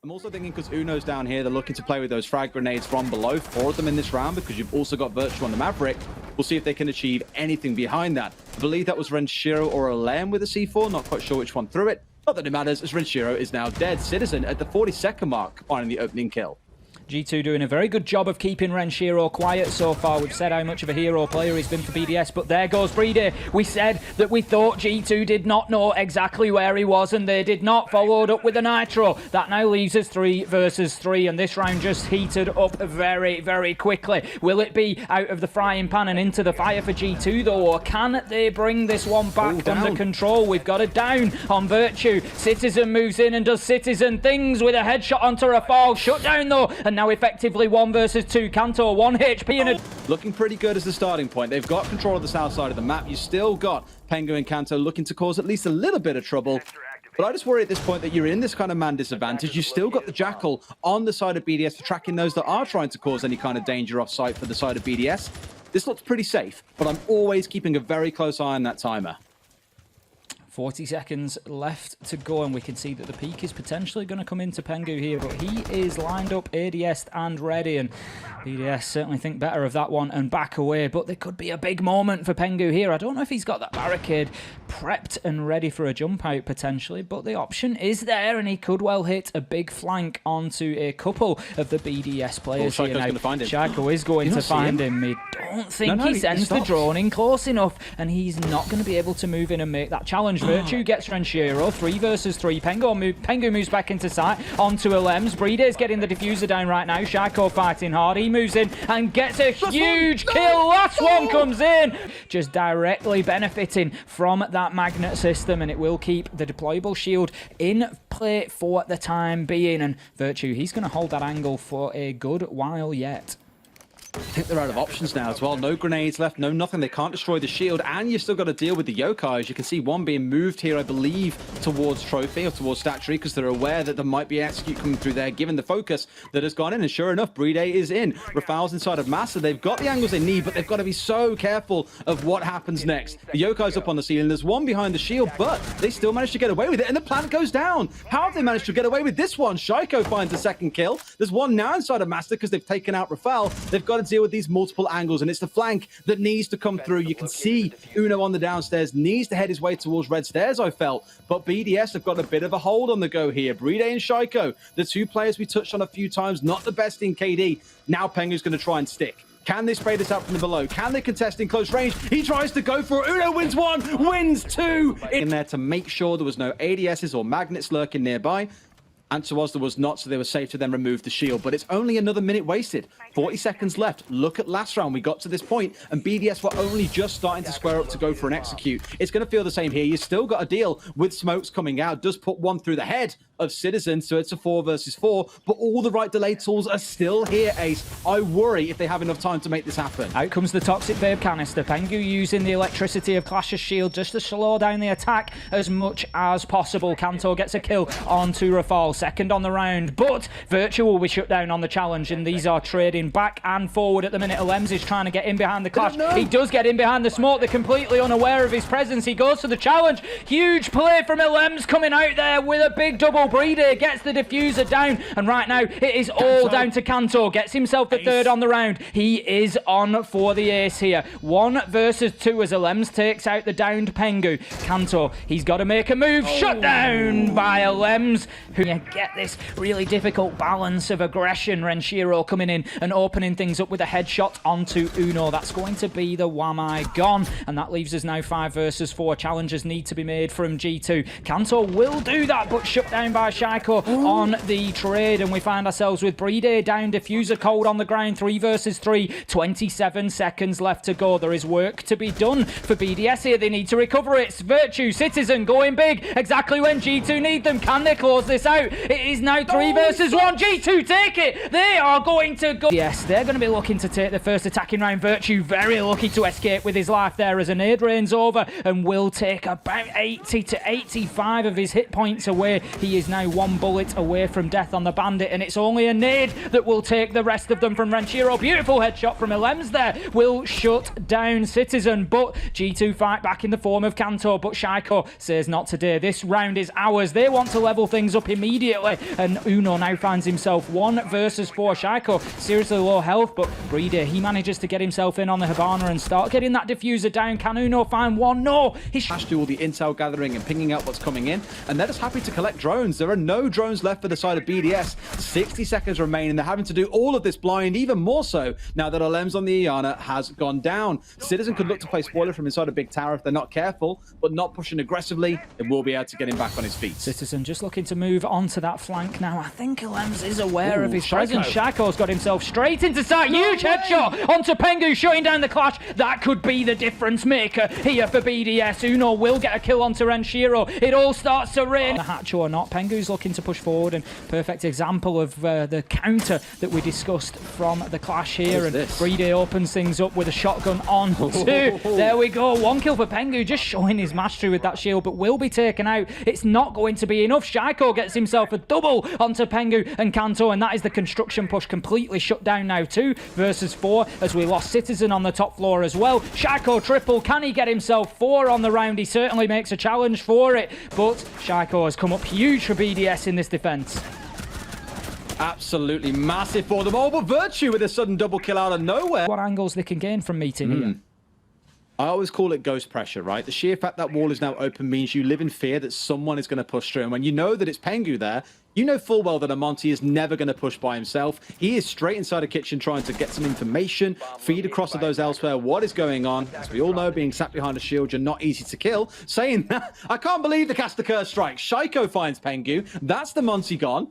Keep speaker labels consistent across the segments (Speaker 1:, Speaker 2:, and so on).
Speaker 1: I'm also thinking because Uno's down here, they're looking to play with those frag grenades from below, 4 of them in this round, because you've also got Virtue on the Maverick. We'll see if they can achieve anything behind that. I believe that was Renshiro or Alem with a C4, not quite sure which one threw it. Not that it matters, as Renshiro is now dead. Citizen at the 40-second mark, finding the opening kill.
Speaker 2: G2 doing a very good job of keeping Renshiro quiet so far. We've said how much of a hero player he's been for BDS, but there goes Breedy. We said that we thought G2 did not know exactly where he was, and they did not follow up with the Nitro. That now leaves us 3 versus 3, and this round just heated up very, very quickly. Will it be out of the frying pan and into the fire for G2 though, or can they bring this one back under control? We've got it down on Virtue. Citizen moves in and does Citizen things with a headshot onto Rafal. Shut down though, and now effectively 1 versus 2. Kanto 1 HP and a...
Speaker 1: Looking pretty good as the starting point. They've got control of the south side of the map. You still got Pengu and Kanto looking to cause at least a little bit of trouble. But I just worry at this point that you're in this kind of man disadvantage. You still got the Jackal on the side of BDS for tracking those that are trying to cause any kind of danger off site for the side of BDS. This looks pretty safe, but I'm always keeping a very close eye on that timer.
Speaker 2: 40 seconds left to go, and we can see that the peak is potentially going to come into Pengu here, but he is lined up, ADS and ready, and BDS certainly think better of that one and back away, but there could be a big moment for Pengu here. I don't know if he's got that barricade prepped and ready for a jump out potentially, but the option is there, and he could well hit a big flank onto a couple of the BDS players here now. Shaiko is going to find him. I don't think he sends the drone in close enough, and he's not going to be able to move in and make that challenge. Virtue gets Renshiro, 3 versus 3. Pengu moves back into sight onto Alems. Breedy's getting the diffuser down right now. Shaiko fighting hard. He moves in and gets a huge kill. Last one comes in. Just directly benefiting from that magnet system, and it will keep the deployable shield in play for the time being. And Virtue, he's going to hold that angle for a good while yet.
Speaker 1: I think they're out of options now as well. No grenades left, no nothing. They can't destroy the shield, and you've still got to deal with the yokai. As you can see, one being moved here, I believe, towards Trophy or towards Statuary, because they're aware that there might be execute coming through there, given the focus that has gone in. And sure enough, Breedy is in. Rafal's inside of Massa. They've got the angles they need, but they've got to be so careful of what happens next. The yokai's up on the ceiling. There's one behind the shield, but they still managed to get away with it, and the plant goes down. How have they managed to get away with this one? Shaiko finds the second kill. There's one now inside of Massa because they've taken out Rafal. They've got to deal with these multiple angles, and it's the flank that needs to come through. You can see Uno on the downstairs needs to head his way towards red stairs, I felt, but BDS have got a bit of a hold on the go here. Breedy and Shaiko, the 2 players we touched on a few times, not the best in KD. Now Pengu's going to try and stick. Can they spray this out from the below? Can they contest in close range? He tries to go for it. Uno wins 1, wins 2 in there to make sure there was no ADSs or magnets lurking nearby. Answer was there was not, so they were safe to then remove the shield. But it's only another minute wasted. 40 seconds left. Look at last round. We got to this point, and BDS were only just starting to square up to go for an execute. It's going to feel the same here. You still got to deal with smokes coming out. Does put one through the head of Citizen, so it's a 4 versus 4. But all the right delay tools are still here, Ace. I worry if they have enough time to make this happen.
Speaker 2: Out comes the Toxic Vape canister. Pengu using the electricity of Clash's shield just to slow down the attack as much as possible. Kanto gets a kill onto Rafal. Second on the round, but Virtue will be shut down on the challenge, and these are trading back and forward at the minute. Alems is trying to get in behind the Clash. He does get in behind the smoke. They're completely unaware of his presence. He goes to the challenge. Huge play from Alems coming out there with a big double. Breedy gets the diffuser down, and right now it is all down to Kanto. Gets himself the third on the round. He is on for the ace here. 1 versus 2 as Alems takes out the downed Pengu. Kanto, he's got to make a move. Shut down by Alems, who get this really difficult balance of aggression. Renshiro coming in and opening things up with a headshot onto Uno. That's going to be the Wamai gone, and that leaves us now 5 versus 4. Challenges need to be made from G2. Kanto will do that, but shut down by Shaiko on the trade, and we find ourselves with Breedy down, diffuser cold on the ground. 3 versus 3, 27 seconds left to go. There is work to be done for BDS here. They need to recover it. It's Virtue, Citizen going big exactly when G2 need them. Can they close this out? It is now 3 versus 1. G2 take it. They are going to go. Yes, they're going to be looking to take the first attacking round. Virtue very lucky to escape with his life there as a nade rains over and will take about 80 to 85 of his hit points away. He is is now one bullet away from death on the Bandit, and it's only a nade that will take the rest of them from Renshiro. Beautiful headshot from Ilems there will shut down Citizen, but G2 fight back in the form of Kanto, but Shaiko says not today. This round is ours. They want to level things up immediately, and Uno now finds himself 1 versus 4. Shaiko seriously low health, but Breeder, he manages to get himself in on the Hibana and start getting that diffuser down. Can Uno find one? No! He's
Speaker 1: do all the intel gathering and pinging out what's coming in, and they're just happy to collect drones. There are no drones left for the side of BDS. 60 seconds remain, and they're having to do all of this blind, even more so now that Ilems on the Iana has gone down. Citizen could look to play spoiler from inside a big tower if they're not careful, but not pushing aggressively. They will be able to get him back on his feet.
Speaker 2: Citizen just looking to move onto that flank now. I think Ilems is aware of his presence. Shaiko's got himself straight into sight. Huge headshot onto Pengu, shutting down the clash. That could be the difference maker here for BDS. Uno will get a kill onto Renshiro. It all starts to rain. The hatch or not, Pengu's looking to push forward, and perfect example of the counter that we discussed from the clash here. And Breeder opens things up with a shotgun on two. There we go. 1 kill for Pengu, just showing his mastery with that shield, but will be taken out. It's not going to be enough. Shaiko gets himself a double onto Pengu and Kanto, and that is the construction push completely shut down now. 2 versus 4 as we lost Citizen on the top floor as well. Shaiko triple. Can he get himself 4 on the round? He certainly makes a challenge for it, but Shaiko has come up huge for BDS in this defense.
Speaker 1: Absolutely massive for them all, but Virtue with a sudden double kill out of nowhere.
Speaker 2: What angles they can gain from meeting here?
Speaker 1: I always call it ghost pressure, right? The sheer fact that wall is now open means you live in fear that someone is going to push through. And when you know that it's Pengu there, you know full well that Amonte is never going to push by himself. He is straight inside a kitchen trying to get some information, feed across to those elsewhere what is going on. As we all know, being sat behind a shield, you're not easy to kill. Saying that, I can't believe the Cast the Curse strike. Shaiko finds Pengu. That's the Monty gone.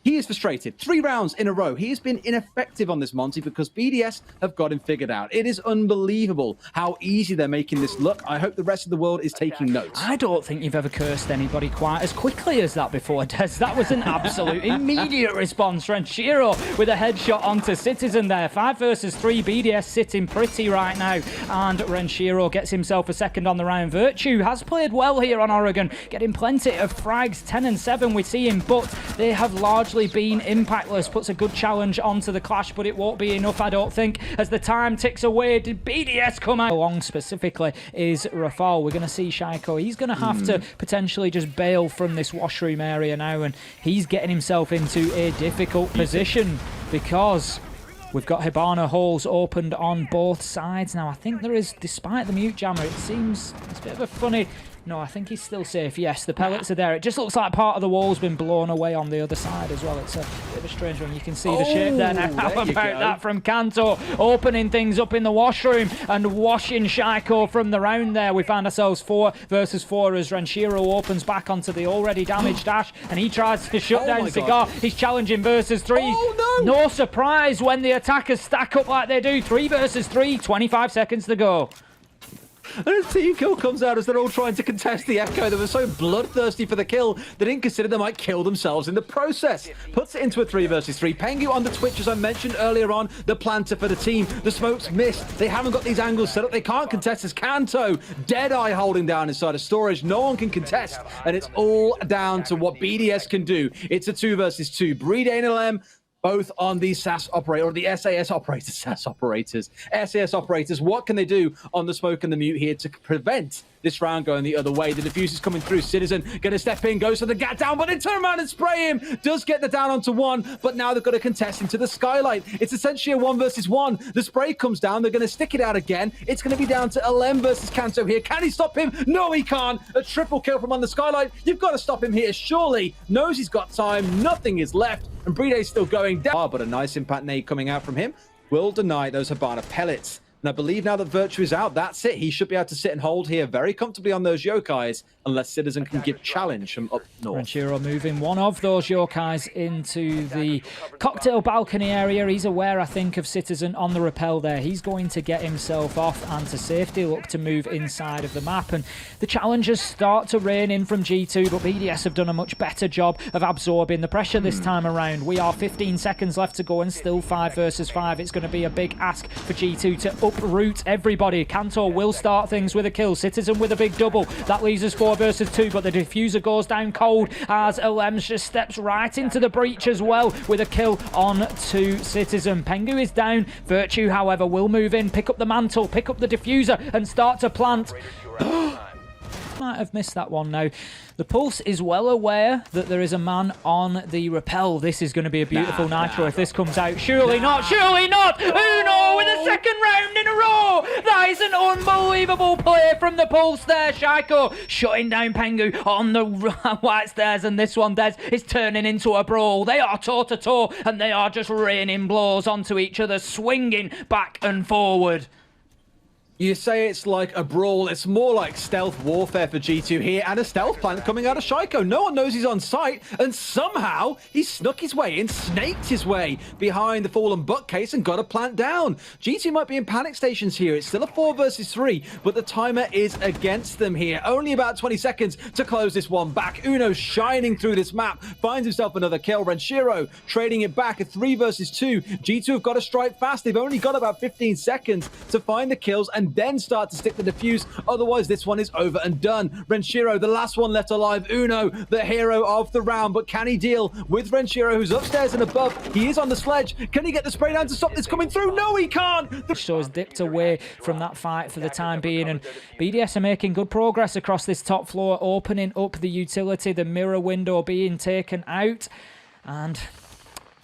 Speaker 1: He is frustrated. 3 rounds in a row. He has been ineffective on this Monty because BDS have got him figured out. It is unbelievable how easy they're making this look. I hope the rest of the world is taking notes.
Speaker 2: I don't think you've ever cursed anybody quite as quickly as that before, Des. That was an absolute immediate response. Renshiro with a headshot onto Citizen there. 5 versus 3. BDS sitting pretty right now, and Renshiro gets himself a second on the round. Virtue has played well here on Oregon, getting plenty of frags. 10 and 7 we see him, but they have largely been impactless. Puts a good challenge onto the clash, but it won't be enough, I don't think, as the time ticks away. Did BDS come out? Along specifically is Rafal. We're going to see Shaiko. He's going to have to potentially just bail from this washroom area now, and he's getting himself into a difficult position because we've got Hibana holes opened on both sides. Now, I think there is, despite the mute jammer, it seems it's a bit of a funny... No, I think he's still safe. Yes, the pellets are there. It just looks like part of the wall's been blown away on the other side as well. It's a bit of a strange one. You can see the shape there now. How about that from Kanto? Opening things up in the washroom and washing Shaiko from the round there. We find ourselves 4 versus 4 as Renshiro opens back onto the already damaged Ash, and he tries to shut down Cigar. He's challenging versus 3. No surprise when the attackers stack up like they do. 3 versus 3, 25 seconds to go.
Speaker 1: And a team kill comes out as they're all trying to contest the Echo. They were so bloodthirsty for the kill, they didn't consider they might kill themselves in the process. Puts it into a 3 versus 3. Pengu on the Twitch, as I mentioned earlier on, the planter for the team. The smoke's missed. They haven't got these angles set up. They can't contest as Kanto. Deadeye holding down inside of storage. No one can contest. And it's all down to what BDS can do. It's a 2 versus 2. Breed and LM both on the SAS operator, or the SAS operators, SAS operators, SAS operators. What can they do on the smoke and the mute here to prevent this round going the other way? The diffuser's coming through. Citizen gonna step in, goes for the gat down, but they turn around and spray him. Does get the down onto 1, but now they've got to contest into the skylight. It's essentially a 1 versus 1. The spray comes down. They're gonna stick it out again. It's gonna be down to LM versus Kanto here. Can he stop him? No, he can't. A triple kill from on the skylight. You've got to stop him here, surely. Knows he's got time. Nothing is left. And Breede's still going down. But a nice impact nade coming out from him will deny those Hibana pellets. And I believe now that Virtue is out, that's it. He should be able to sit and hold here very comfortably on those yokais, unless Citizen can give challenge from up north.
Speaker 2: Renshiro moving one of those yokais into the cocktail balcony area. He's aware, I think, of Citizen on the rappel there. He's going to get himself off and to safety look to move inside of the map. And the challenges start to rain in from G2, but BDS have done a much better job of absorbing the pressure this time around. We are 15 seconds left to go and still 5 versus 5. It's going to be a big ask for G2 to up uproot everybody. Cantor will start things with a kill. Citizen with a big double. That leaves us 4 versus 2, but the diffuser goes down cold as Alems just steps right into the breach as well with a kill on to Citizen. Pengu is down. Virtue, however, will move in, pick up the mantle, pick up the diffuser, and start to plant. Might have missed that one now. The Pulse is well aware that there is a man on the rappel. This is going to be a beautiful nitro if this comes out. Surely not, surely not! Uno with a second round in a row! That is an unbelievable play from the Pulse there. Shaiko shutting down Pengu on the white stairs, and this one, Des, is turning into a brawl. They are toe-to-toe, and they are just raining blows onto each other, swinging back and forward.
Speaker 1: You say it's like a brawl, it's more like stealth warfare for G2 here, and a stealth plant coming out of Shaiko. No one knows he's on site, and somehow he snuck his way in, snaked his way behind the fallen bookcase and got a plant down. G2 might be in panic stations here. It's still a 4 versus 3, but the timer is against them here. Only about 20 seconds to close this one back. Uno shining through this map, finds himself another kill. Renshiro trading it back at 3 versus 2. G2 have got to strike fast. They've only got about 15 seconds to find the kills and then start to stick the defuse. Otherwise, this one is over and done. Renshiro, the last one left alive. Uno, the hero of the round. But can he deal with Renshiro, who's upstairs and above? He is on the sledge. Can he get the spray down to stop this coming through? No, he can't.
Speaker 2: So has dipped away from that fight for the time being. And BDS are making good progress across this top floor, opening up the utility, the mirror window being taken out. And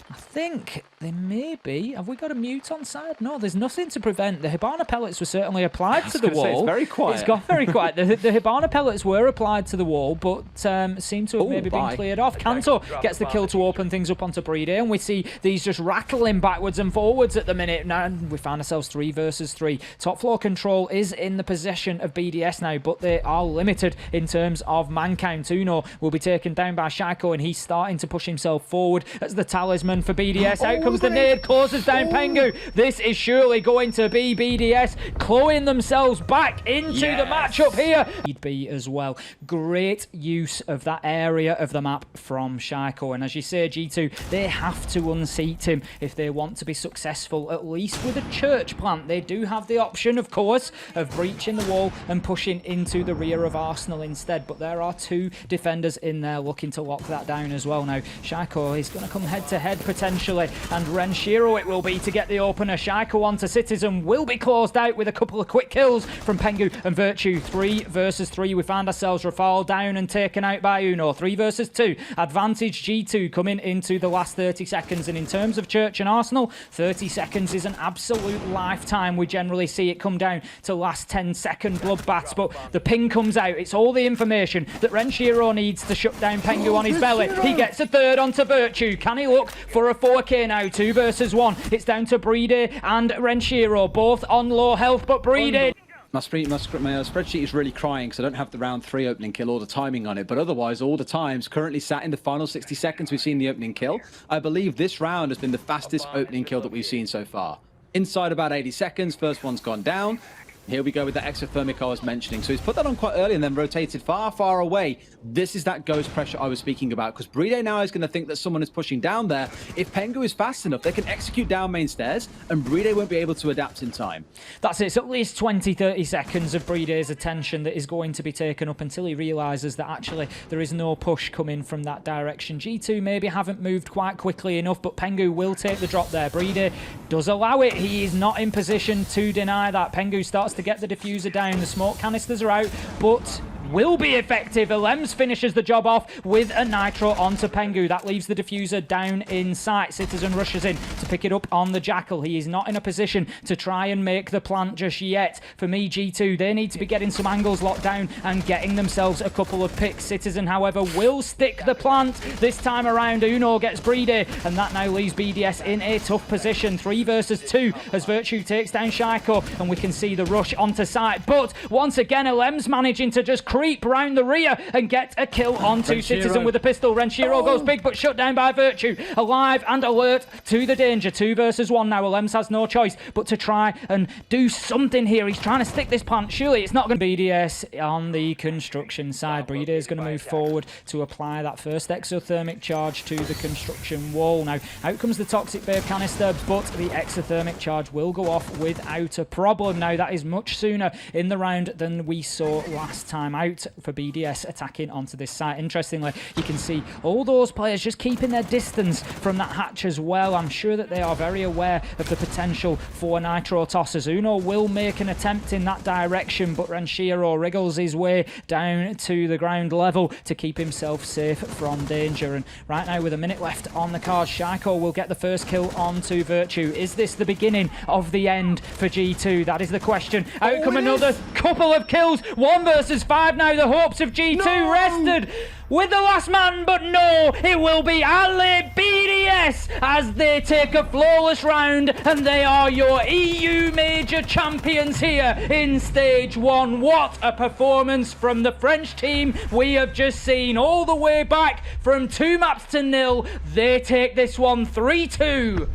Speaker 2: I think they may be. Have we got a mute on side? No, there's nothing to prevent. The Hibana pellets were certainly applied to the wall.
Speaker 1: It's very quiet.
Speaker 2: It's got very quiet. The Hibana pellets were applied to the wall, but seem to have maybe been cleared off. Kanto gets the kill to open things up onto Brede, and we see these just rattling backwards and forwards at the minute. Now we find ourselves 3 versus 3. Top floor control is in the possession of BDS now, but they are limited in terms of man count. Uno will be taken down by Shaiko, and he's starting to push himself forward as the talisman for BDS. Out comes the nade, closes down Pengu. This is surely going to be BDS clawing themselves back into the matchup here. He'd be as well. Great use of that area of the map from Shaiko. And as you say, G2, they have to unseat him if they want to be successful, at least with a church plant. They do have the option, of course, of breaching the wall and pushing into the rear of Arsenal instead. But there are 2 defenders in there looking to lock that down as well. Now, Shaiko is going to come head-to-head potentially, and Renshiro it will be to get the opener. Shaiko onto Citizen will be closed out with a couple of quick kills from Pengu and Virtue. 3 versus 3. We find ourselves Rafal down and taken out by Uno. 3 versus 2. Advantage G2 coming into the last 30 seconds. And in terms of Church and Arsenal, 30 seconds is an absolute lifetime. We generally see it come down to last 10-second bloodbaths, but the ping comes out. It's all the information that Renshiro needs to shut down Pengu on his belly. He gets a third onto Virtue. Can he look for a 4K now? 2 versus 1. It's down to Brede and Renshiro, both on low health, but Brede...
Speaker 1: My spreadsheet is really crying because I don't have the round 3 opening kill or the timing on it, but otherwise all the times currently sat in the final 60 seconds we've seen the opening kill. I believe this round has been the fastest opening kill that we've seen so far. Inside about 80 seconds, first one's gone down. Here we go with the exothermic I was mentioning. So he's put that on quite early and then rotated far, far away. This is that ghost pressure I was speaking about, because Brede now is going to think that someone is pushing down there. If Pengu is fast enough, they can execute down main stairs, and Brede won't be able to adapt in time.
Speaker 2: That's it. It's at least 20-30 seconds of Brede's attention that is going to be taken up until he realises that actually there is no push coming from that direction. G2 maybe haven't moved quite quickly enough, but Pengu will take the drop there. Brede does allow it. He is not in position to deny that. Pengu starts to get the diffuser down. The smoke canisters are out, but will be effective. Alems finishes the job off with a nitro onto Pengu. That leaves the diffuser down in sight. Citizen rushes in to pick it up on the Jackal. He is not in a position to try and make the plant just yet. For me, G2, they need to be getting some angles locked down and getting themselves a couple of picks. Citizen, however, will stick the plant. This time around, Uno gets Brede, and that now leaves BDS in a tough position. 3 versus 2 as Virtue takes down Shaiko, and we can see the rush onto site. But once again, Alems managing to just crush creep round the rear and get a kill onto Citizen with a pistol. Renshiro goes big, but shut down by Virtue. Alive and alert to the danger. 2 versus 1 now. Alems has no choice but to try and do something here. He's trying to stick this plant. Surely it's not going to be BDS on the construction side. Breeder is going to move forward to apply that first exothermic charge to the construction wall. Now, out comes the Toxic Babe canister, but the exothermic charge will go off without a problem. Now, that is much sooner in the round than we saw last time out for BDS attacking onto this site. Interestingly, you can see all those players just keeping their distance from that hatch as well. I'm sure that they are very aware of the potential for nitro tosses. Uno will make an attempt in that direction, but Renshiro wriggles his way down to the ground level to keep himself safe from danger. And right now, with a minute left on the card, Shaiko will get the first kill onto Virtue. Is this the beginning of the end for G2? That is the question. Out come another couple of kills. 1 versus 5 now. The hopes of G2 rested with the last man, but no, it will be Ali BDS as they take a flawless round, and they are your EU major champions here in stage 1. What a performance from the French team we have just seen, all the way back from 2 maps to 0. They take this one 3-2.